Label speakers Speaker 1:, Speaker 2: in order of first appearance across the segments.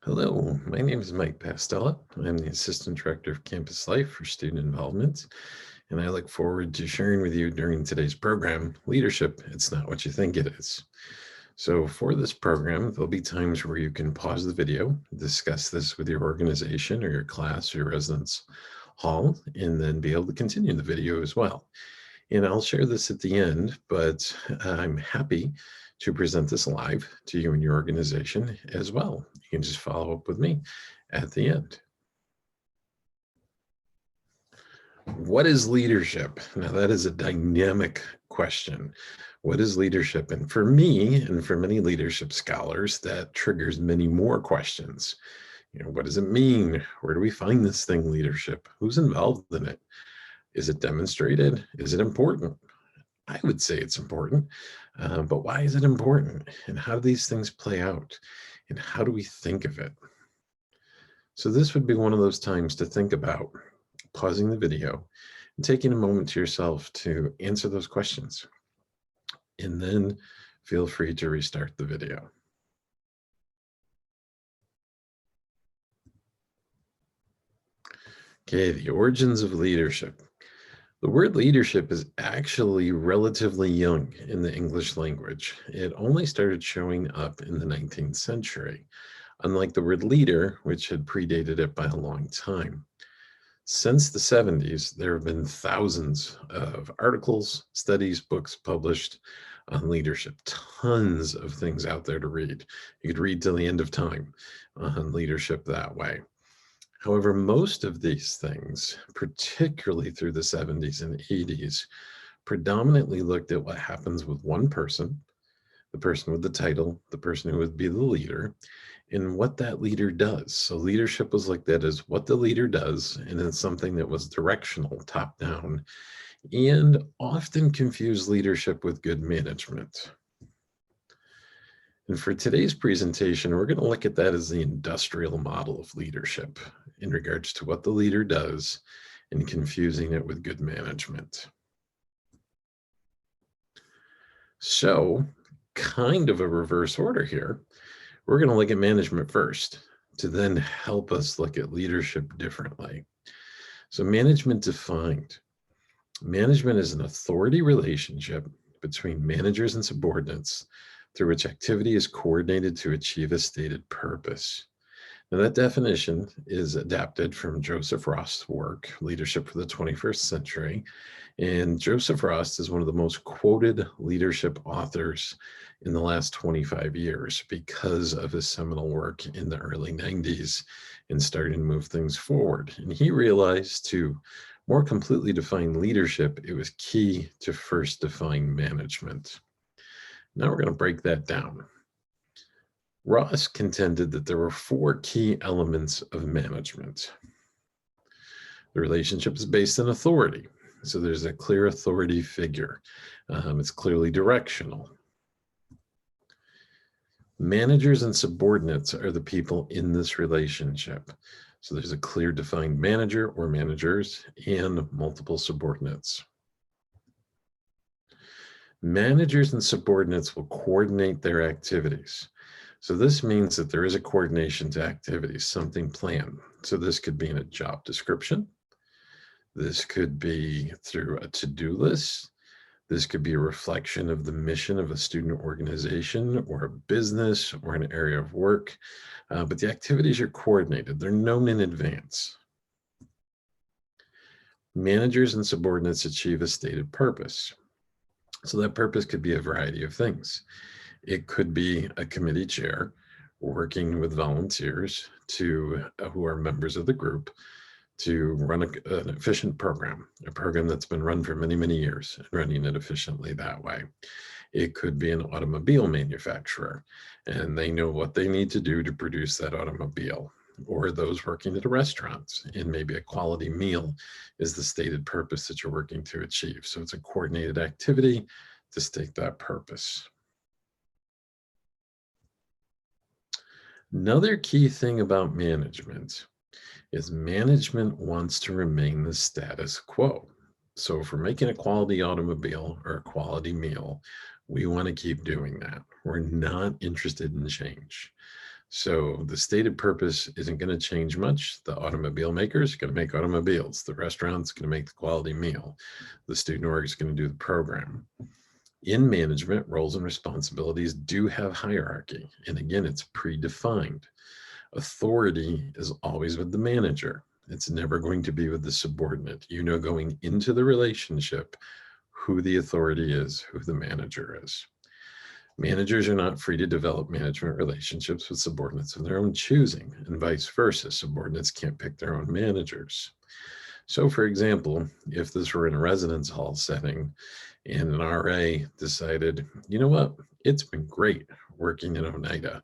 Speaker 1: Hello, my name is Mike Pastella. I'm the Assistant Director of Campus Life for Student Involvement, and I look forward to sharing with you during today's program, Leadership, It's Not What You Think It Is. So for this program, there'll be times where you can pause the video, discuss this with your organization or your class or your residence hall, and then be able to continue the video as well. And I'll share this at the end, but I'm happy to present this live to you and your organization as well. You can just follow up with me at the end. What is leadership? Now, that is a dynamic question. What is leadership? And for me, and for many leadership scholars, that triggers many more questions. What does it mean? Where do we find this thing, leadership? Who's involved in it? Is it demonstrated? Is it important? I would say it's important, but why is it important? And how do these things play out? And how do we think of it? So this would be one of those times to think about pausing the video and taking a moment to yourself to answer those questions. And then feel free to restart the video. Okay, the origins of leadership. The word leadership is actually relatively young in the English language. It only started showing up in the 19th century, unlike the word leader, which had predated it by a long time. Since the 70s, there have been thousands of articles, studies, books published on leadership, tons of things out there to read. You could read till the end of time on leadership that way. However, most of these things, particularly through the 70s and 80s, predominantly looked at what happens with one person, the person with the title, the person who would be the leader, and what that leader does. So leadership was like that is what the leader does, and it's something that was directional, top down, and often confused leadership with good management. And for today's presentation, we're going to look at that as the industrial model of leadership in regards to what the leader does and confusing it with good management. So, kind of a reverse order here. We're going to look at management first to then help us look at leadership differently. So management defined. Management is an authority relationship between managers and subordinates through which activity is coordinated to achieve a stated purpose. Now that definition is adapted from Joseph Roth's work, Leadership for the 21st Century. And Joseph Roth is one of the most quoted leadership authors in the last 25 years because of his seminal work in the early 90s and starting to move things forward. And he realized to more completely define leadership, it was key to first define management. Now we're going to break that down. Ross contended that there were four key elements of management. The relationship is based on authority. So there's a clear authority figure. It's clearly directional. Managers and subordinates are the people in this relationship. So there's a clear defined manager or managers and multiple subordinates. Managers and subordinates will coordinate their activities. So this means that there is a coordination to activities, something planned. So this could be in a job description. This could be through a to-do list. This could be a reflection of the mission of a student organization or a business or an area of work. But the activities are coordinated. They're known in advance. Managers and subordinates achieve a stated purpose. So that purpose could be a variety of things. It could be a committee chair working with volunteers who are members of the group to run an efficient program, a program that's been run for many, many years, and running it efficiently that way. It could be an automobile manufacturer, and they know what they need to do to produce that automobile, or those working at a restaurant, and maybe a quality meal is the stated purpose that you're working to achieve. So it's a coordinated activity to state that purpose. Another key thing about management is management wants to remain the status quo. So if we're making a quality automobile or a quality meal, we want to keep doing that. We're not interested in change. So the stated purpose isn't going to change much. The automobile maker is going to make automobiles. The restaurant's going to make the quality meal. The student org is going to do the program. In management, roles and responsibilities do have hierarchy. And again, it's predefined. Authority is always with the manager. It's never going to be with the subordinate. You know, going into the relationship, who the authority is, who the manager is. Managers are not free to develop management relationships with subordinates of their own choosing, and vice versa. Subordinates can't pick their own managers. So, for example, if this were in a residence hall setting and an RA decided, you know what, it's been great working in Oneida,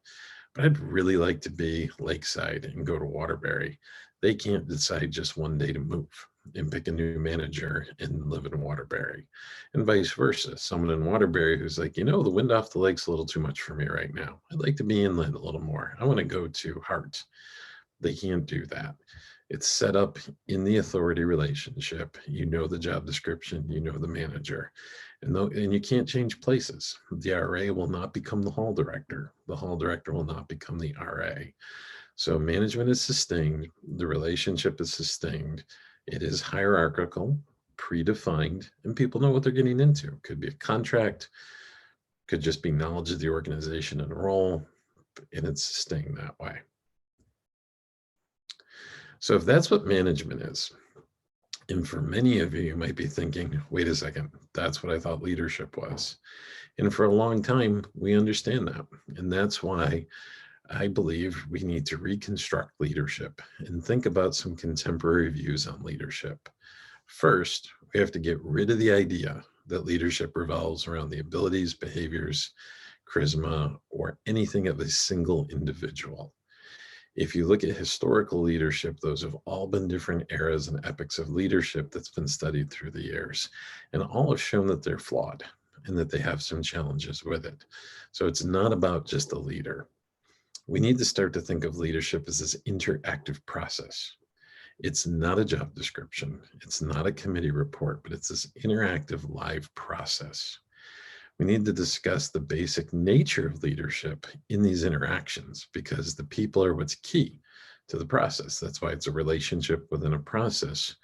Speaker 1: but I'd really like to be lakeside and go to Waterbury. They can't decide just one day to move and pick a new manager and live in Waterbury, and vice versa. Someone in Waterbury who's like, you know, the wind off the lake's a little too much for me right now. I'd like to be inland a little more. I want to go to Hart. They can't do that. It's set up in the authority relationship. You know the job description, you know the manager, and you can't change places. The RA will not become the hall director. The hall director will not become the RA. So management is sustained. The relationship is sustained. It is hierarchical, predefined, and people know what they're getting into. Could be a contract, could just be knowledge of the organization and role, and it's sustained that way. So if that's what management is, and for many of you, you might be thinking, wait a second, that's what I thought leadership was. And for a long time, we understand that. And that's why I believe we need to reconstruct leadership and think about some contemporary views on leadership. First, we have to get rid of the idea that leadership revolves around the abilities, behaviors, charisma, or anything of a single individual. If you look at historical leadership, those have all been different eras and epochs of leadership that's been studied through the years, and all have shown that they're flawed and that they have some challenges with it. So it's not about just a leader. We need to start to think of leadership as this interactive process. It's not a job description. It's not a committee report, but it's this interactive live process. We need to discuss the basic nature of leadership in these interactions because the people are what's key to the process. That's why it's a relationship within a process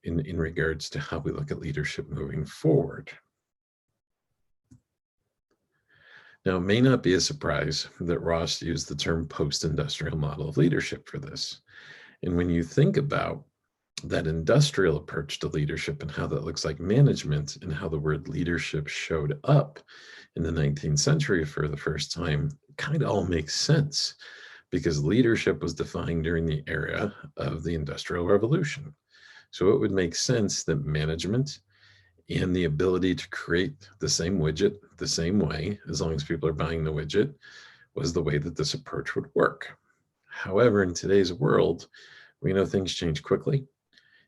Speaker 1: in regards to how we look at leadership moving forward. Now, it may not be a surprise that Ross used the term post-industrial model of leadership for this. And when you think about that industrial approach to leadership and how that looks like management and how the word leadership showed up in the 19th century for the first time, kind of all makes sense because leadership was defined during the era of the Industrial Revolution. So it would make sense that management and the ability to create the same widget the same way, as long as people are buying the widget, was the way that this approach would work. However, in today's world, we know things change quickly.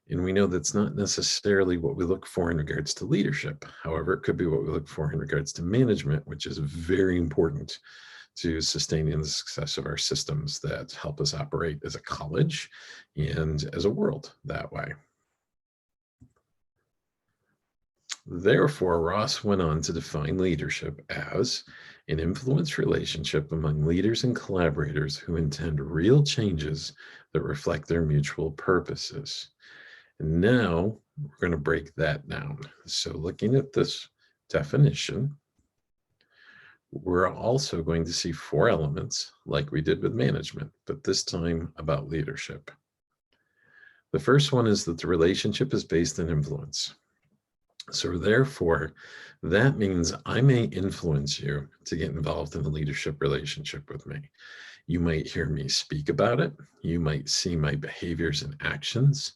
Speaker 1: And we know that's not necessarily what we look for in regards to leadership. However, it could be what we look for in regards to management, which is very important to sustaining the success of our systems that help us operate as a college and as a world that way. Therefore, Ross went on to define leadership as an influence relationship among leaders and collaborators who intend real changes that reflect their mutual purposes. And now we're going to break that down. So looking at this definition, we're also going to see 4 elements like we did with management, but this time about leadership. The first one is that the relationship is based on influence. So therefore, that means I may influence you to get involved in a leadership relationship with me. You might hear me speak about it. You might see my behaviors and actions.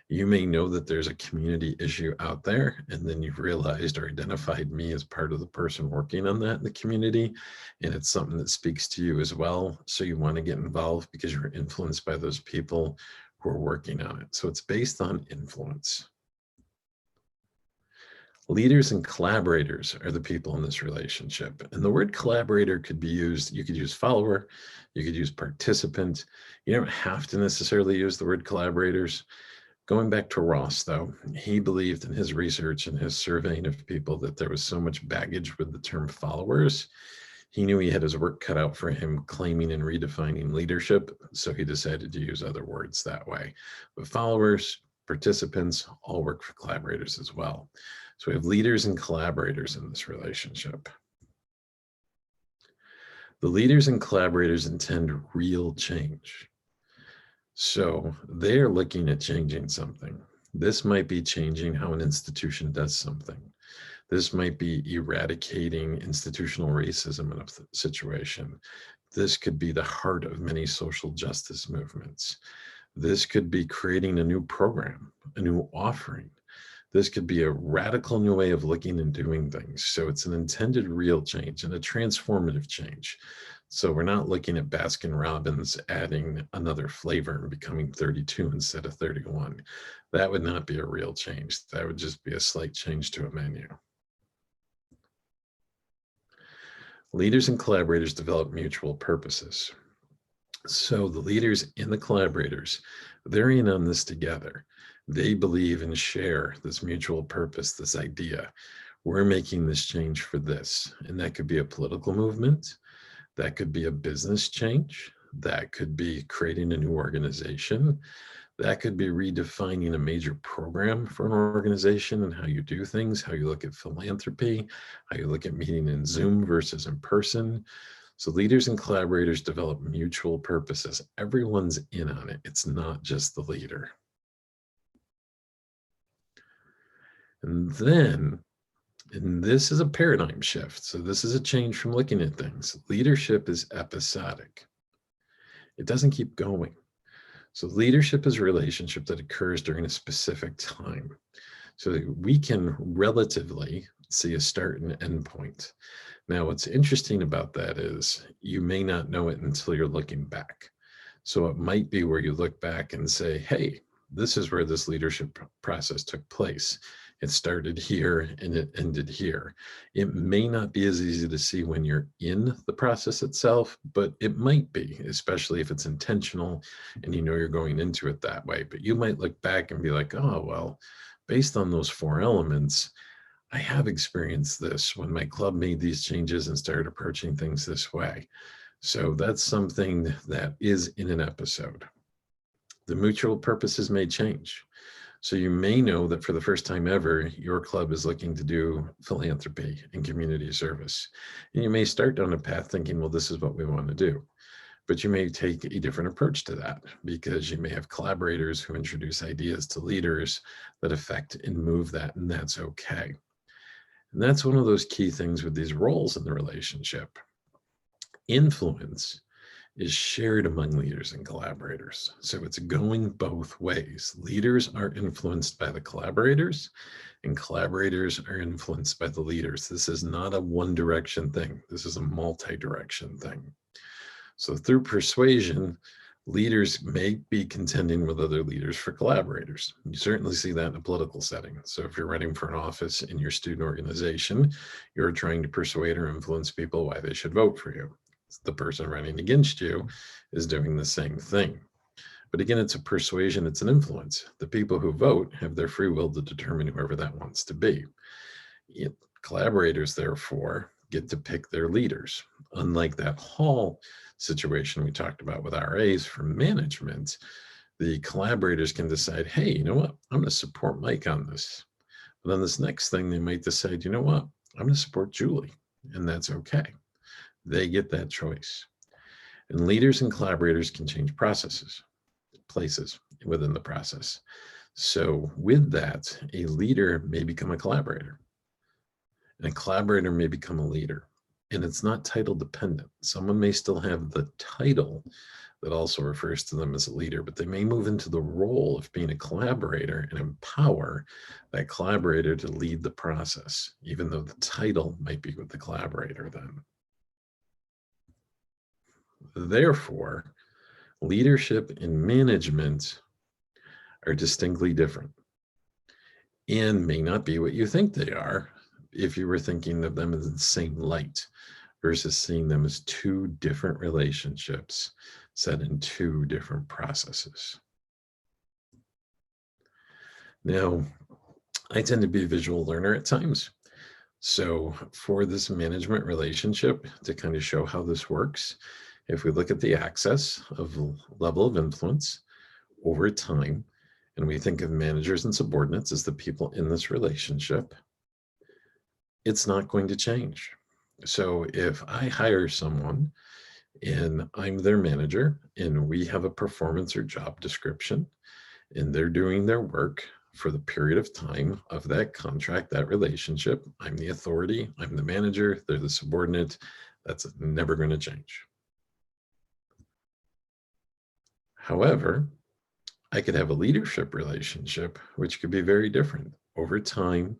Speaker 1: You may know that there's a community issue out there, and then you've realized or identified me as part of the person working on that in the community, and it's something that speaks to you as well. So you want to get involved because you're influenced by those people who are working on it. So it's based on influence. Leaders and collaborators are the people in this relationship. And the word collaborator could be used, you could use follower, you could use participant. You don't have to necessarily use the word collaborators. Going back to Ross, though, he believed in his research and his surveying of people that there was so much baggage with the term followers. He knew he had his work cut out for him claiming and redefining leadership, so he decided to use other words that way. But followers, participants, all work for collaborators as well. So we have leaders and collaborators in this relationship. The leaders and collaborators intend real change. So they're looking at changing something. This might be changing how an institution does something. This might be eradicating institutional racism in a situation. This could be the heart of many social justice movements. This could be creating a new program, a new offering. This could be a radical new way of looking and doing things. So it's an intended real change and a transformative change. So we're not looking at Baskin Robbins adding another flavor and becoming 32 instead of 31. That would not be a real change. That would just be a slight change to a menu. Leaders and collaborators develop mutual purposes. So the leaders and the collaborators, they're in on this together. They believe and share this mutual purpose, this idea. We're making this change for this. And that could be a political movement. That could be a business change. That could be creating a new organization. That could be redefining a major program for an organization and how you do things, how you look at philanthropy, how you look at meeting in Zoom versus in person. So leaders and collaborators develop mutual purposes. Everyone's in on it. It's not just the leader. And then, and this is a paradigm shift. So this is a change from looking at things. Leadership is episodic. It doesn't keep going. So leadership is a relationship that occurs during a specific time. So we can relatively see a start and end point. Now, what's interesting about that is you may not know it until you're looking back. So it might be where you look back and say, hey, this is where this leadership process took place. It started here and it ended here. It may not be as easy to see when you're in the process itself, but it might be, especially if it's intentional and you know you're going into it that way. But you might look back and be like, oh, well, based on those 4 elements, I have experienced this when my club made these changes and started approaching things this way. So that's something that is in an episode. The mutual purposes may change. So you may know that for the first time ever, your club is looking to do philanthropy and community service. And you may start down a path thinking, well, this is what we want to do. But you may take a different approach to that because you may have collaborators who introduce ideas to leaders that affect and move that, and that's okay. And that's one of those key things with these roles in the relationship. Influence is shared among leaders and collaborators. So it's going both ways. Leaders are influenced by the collaborators and collaborators are influenced by the leaders. This is not a one direction thing. This is a multi-direction thing. So through persuasion, leaders may be contending with other leaders for collaborators. You certainly see that in a political setting. So if you're running for an office in your student organization, you're trying to persuade or influence people why they should vote for you. The person running against you is doing the same thing. But again, it's a persuasion, it's an influence. The people who vote have their free will to determine whoever that wants to be. Collaborators, therefore, get to pick their leaders. Unlike that hall situation we talked about with RAs for management, the collaborators can decide, hey, you know what? I'm going to support Mike on this. But on this next thing, they might decide, you know what? I'm going to support Julie, and that's okay. They get that choice. And leaders and collaborators can change processes, places within the process. So with that, a leader may become a collaborator, and a collaborator may become a leader. And it's not title dependent. Someone may still have the title that also refers to them as a leader, but they may move into the role of being a collaborator and empower that collaborator to lead the process, even though the title might be with the collaborator then. Therefore, leadership and management are distinctly different and may not be what you think they are if you were thinking of them as the same light versus seeing them as 2 different relationships set in 2 different processes. Now, I tend to be a visual learner at times. So for this management relationship, to kind of show how this works, if we look at the axis of level of influence over time, and we think of managers and subordinates as the people in this relationship, it's not going to change. So if I hire someone and I'm their manager and we have a performance or job description and they're doing their work for the period of time of that contract, that relationship, I'm the authority, I'm the manager, they're the subordinate, that's never going to change. However, I could have a leadership relationship, which could be very different. Over time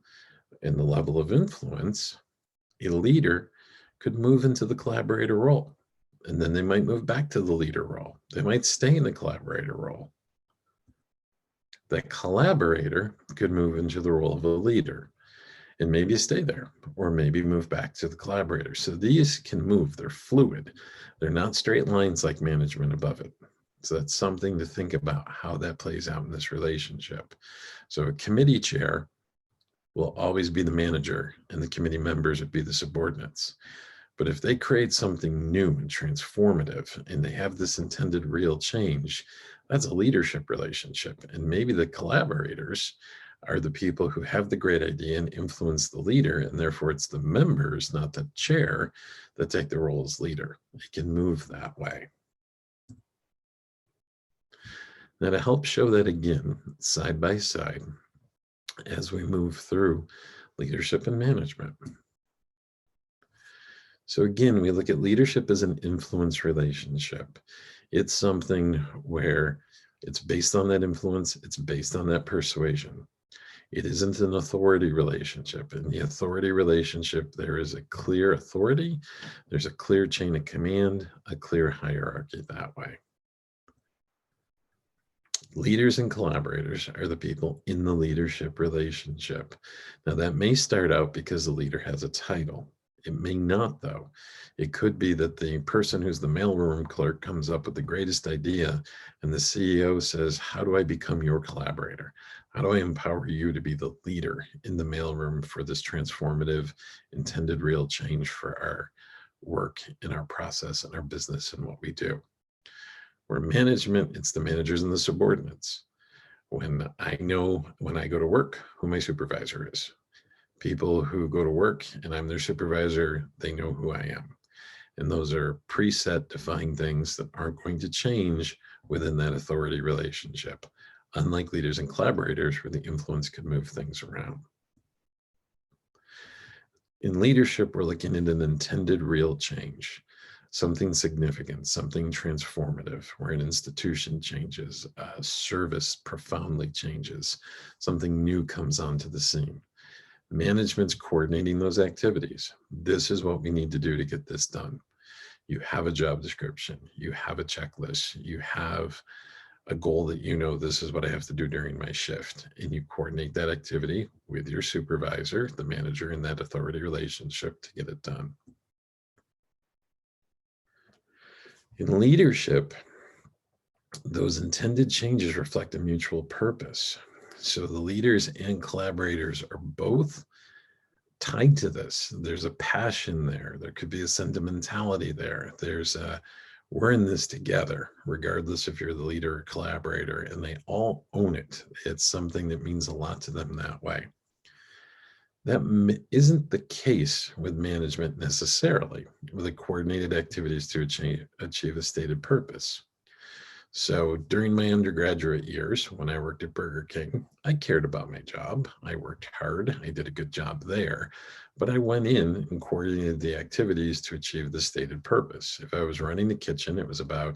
Speaker 1: and the level of influence, a leader could move into the collaborator role, and then they might move back to the leader role. They might stay in the collaborator role. The collaborator could move into the role of a leader and maybe stay there, or maybe move back to the collaborator. So these can move, they're fluid. They're not straight lines like management above it. So that's something to think about how that plays out in this relationship. So a committee chair will always be the manager and the committee members would be the subordinates. But if they create something new and transformative and they have this intended real change, that's a leadership relationship. And maybe the collaborators are the people who have the great idea and influence the leader, and therefore it's the members, not the chair, that take the role as leader. It can move that way. Now, to help show that again, side by side, as we move through leadership and management. So again, we look at leadership as an influence relationship. It's something where it's based on that influence, it's based on that persuasion. It isn't an authority relationship. In the authority relationship, there is a clear authority, there's a clear chain of command, a clear hierarchy that way. Leaders and collaborators are the people in the leadership relationship. Now, that may start out because the leader has a title. It may not, though. It could be that the person who's the mailroom clerk comes up with the greatest idea, and the CEO says, how do I become your collaborator? How do I empower you to be the leader in the mailroom for this transformative, intended real change for our work and our process and our business and what we do? Where management, it's the managers and the subordinates. When I know when I go to work who my supervisor is. People who go to work and I'm their supervisor, they know who I am. And those are preset defined things that aren't going to change within that authority relationship, unlike leaders and collaborators where the influence could move things around. In leadership, we're looking at an intended real change, something significant, something transformative, where an institution changes, a service profoundly changes, something new comes onto the scene. Management's coordinating those activities. This is what we need to do to get this done. You have a job description, you have a checklist, you have a goal that you know this is what I have to do during my shift, and you coordinate that activity with your supervisor, the manager in that authority relationship to get it done. In leadership, those intended changes reflect a mutual purpose. So the leaders and collaborators are both tied to this. There's a passion there. There could be a sentimentality there. There's a, we're in this together, regardless if you're the leader or collaborator, and they all own it. It's something that means a lot to them that way. That isn't the case with management necessarily, with the coordinated activities to achieve a stated purpose. So during my undergraduate years, when I worked at Burger King, I cared about my job. I worked hard. I did a good job there. But I went in and coordinated the activities to achieve the stated purpose. If I was running the kitchen, it was about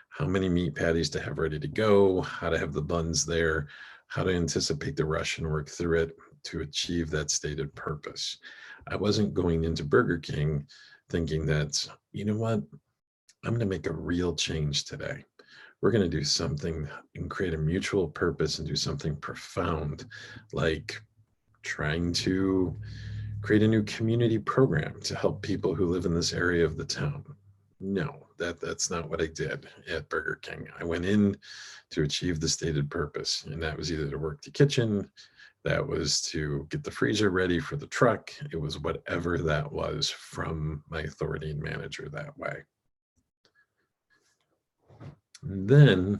Speaker 1: how many meat patties to have ready to go, how to have the buns there, how to anticipate the rush and work through it to achieve that stated purpose. I wasn't going into Burger King thinking that, you know what, I'm going to make a real change today. We're going to do something and create a mutual purpose and do something profound, like trying to create a new community program to help people who live in this area of the town. No, that's not what I did at Burger King. I went in to achieve the stated purpose, and that was either to work the kitchen, That was to get the freezer ready for the truck. It was whatever that was from my authority and manager that way. Then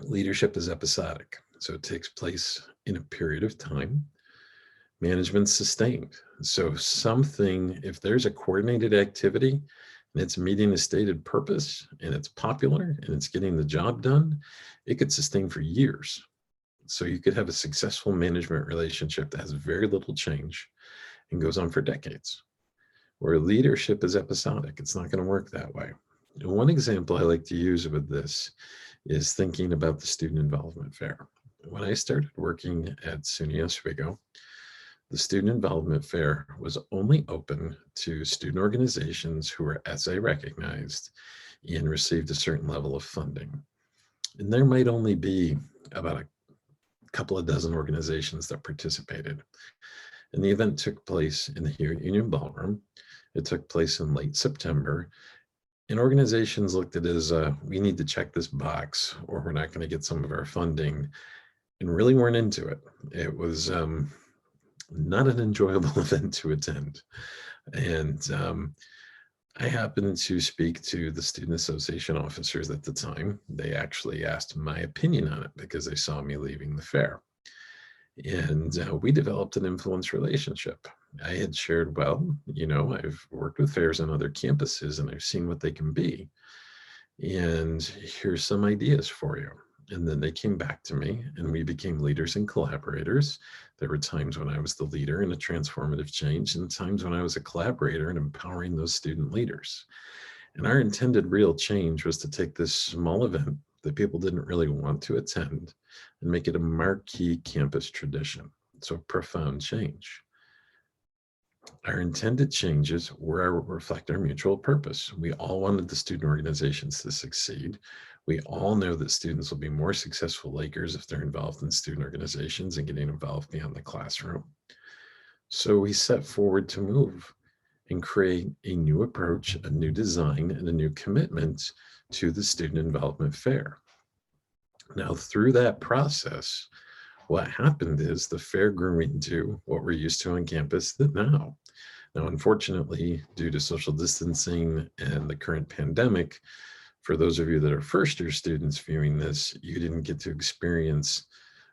Speaker 1: leadership is episodic. So it takes place in a period of time. Management's sustained. So something, if there's a coordinated activity and it's meeting a stated purpose and it's popular and it's getting the job done, it could sustain for years. So you could have a successful management relationship that has very little change and goes on for decades. Where leadership is episodic, it's not going to work that way. And one example I like to use with this is thinking about the student involvement fair. When I started working at SUNY Oswego, the student involvement fair was only open to student organizations who were SA recognized and received a certain level of funding. And there might only be about a couple of dozen organizations that participated. And the event took place in the Hewitt Union Ballroom. It took place in late September. And organizations looked at it as we need to check this box or we're not going to get some of our funding, and really weren't into it. It was not an enjoyable event to attend. And I happened to speak to the student association officers at the time. They actually asked my opinion on it because they saw me leaving the fair. And we developed an influence relationship. I had shared, well, I've worked with fairs on other campuses and I've seen what they can be. And here's some ideas for you. And then they came back to me and we became leaders and collaborators. There were times when I was the leader in a transformative change and times when I was a collaborator in empowering those student leaders. And our intended real change was to take this small event that people didn't really want to attend and make it a marquee campus tradition. So profound change. Our intended changes reflect our mutual purpose. We all wanted the student organizations to succeed. We all know that students will be more successful Lakers if they're involved in student organizations and getting involved beyond the classroom. So we set forward to move and create a new approach, a new design, and a new commitment to the Student Involvement Fair. Now, through that process, what happened is the fair grew into what we're used to on campus now. Now, unfortunately, due to social distancing and the current pandemic, for those of you that are first-year students viewing this, you didn't get to experience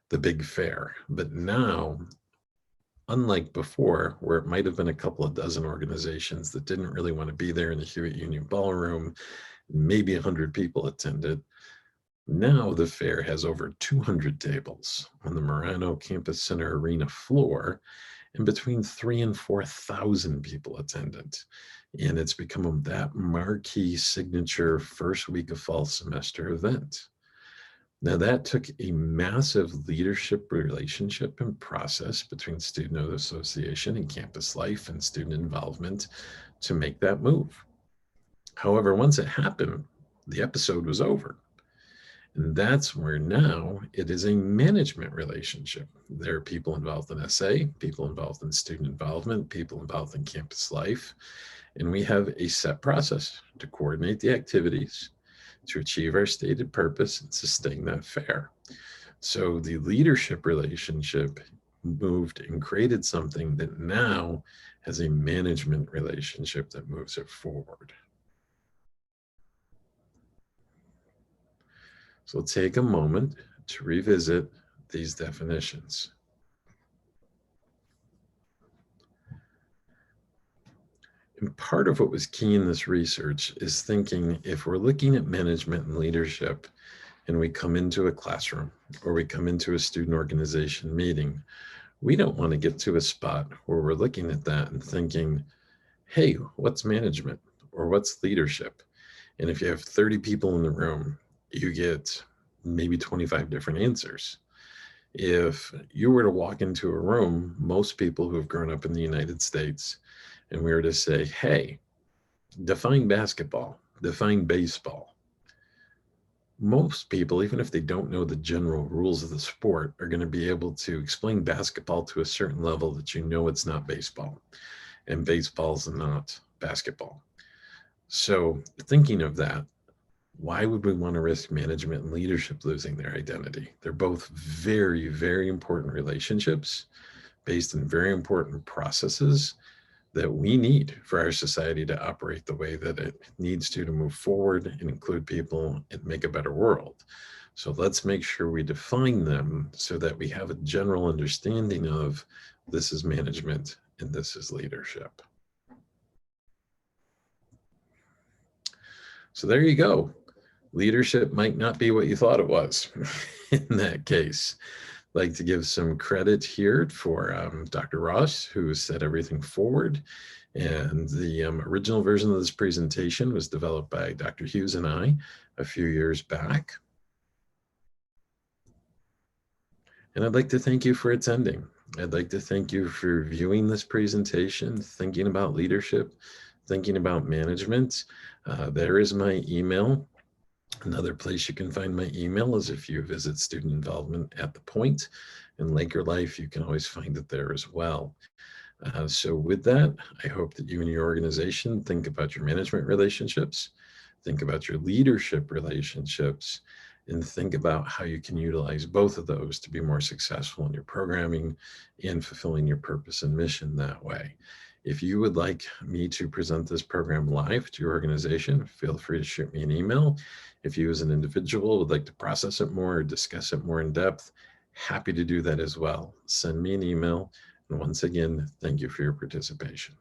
Speaker 1: the big fair. But now, unlike before, where it might have been a couple of dozen organizations that didn't really want to be there in the Hewitt Union Ballroom, maybe 100 people attended, now the fair has over 200 tables on the Marano Campus Center Arena floor, and between 3,000 and 4,000 people attended. And it's become that marquee signature first week of fall semester event. Now that took a massive leadership relationship and process between student association and campus life and student involvement to make that move. However, once it happened, the episode was over. And that's where now it is a management relationship. There are people involved in SA, people involved in student involvement, people involved in campus life. And we have a set process to coordinate the activities, to achieve our stated purpose and sustain that fair. So the leadership relationship moved and created something that now has a management relationship that moves it forward. So take a moment to revisit these definitions. And part of what was key in this research is thinking if we're looking at management and leadership and we come into a classroom or we come into a student organization meeting, we don't want to get to a spot where we're looking at that and thinking, hey, what's management or what's leadership? And if you have 30 people in the room, you get maybe 25 different answers. If you were to walk into a room, most people who have grown up in the United States, and we were to say, hey, define basketball, define baseball. Most people, even if they don't know the general rules of the sport, are going to be able to explain basketball to a certain level that you know it's not baseball, and baseball's not basketball. So thinking of that, Why would we want to risk management and leadership losing their identity? They're both very, very important relationships based in very important processes that we need for our society to operate the way that it needs to move forward and include people and make a better world. So let's make sure we define them so that we have a general understanding of this is management and this is leadership. So there you go. Leadership might not be what you thought it was in that case. I'd like to give some credit here for Dr. Ross, who set everything forward. And the original version of this presentation was developed by Dr. Hughes and I a few years back. And I'd like to thank you for attending. I'd like to thank you for viewing this presentation, thinking about leadership, thinking about management. There is my email. Another place you can find my email is if you visit Student Involvement at the Point in Laker Life, you can always find it there as well. So with that, I hope that you and your organization think about your management relationships, think about your leadership relationships, and think about how you can utilize both of those to be more successful in your programming and fulfilling your purpose and mission that way. If you would like me to present this program live to your organization, feel free to shoot me an email. If you as an individual would like to process it more or discuss it more in depth, happy to do that as well. Send me an email. And once again, thank you for your participation.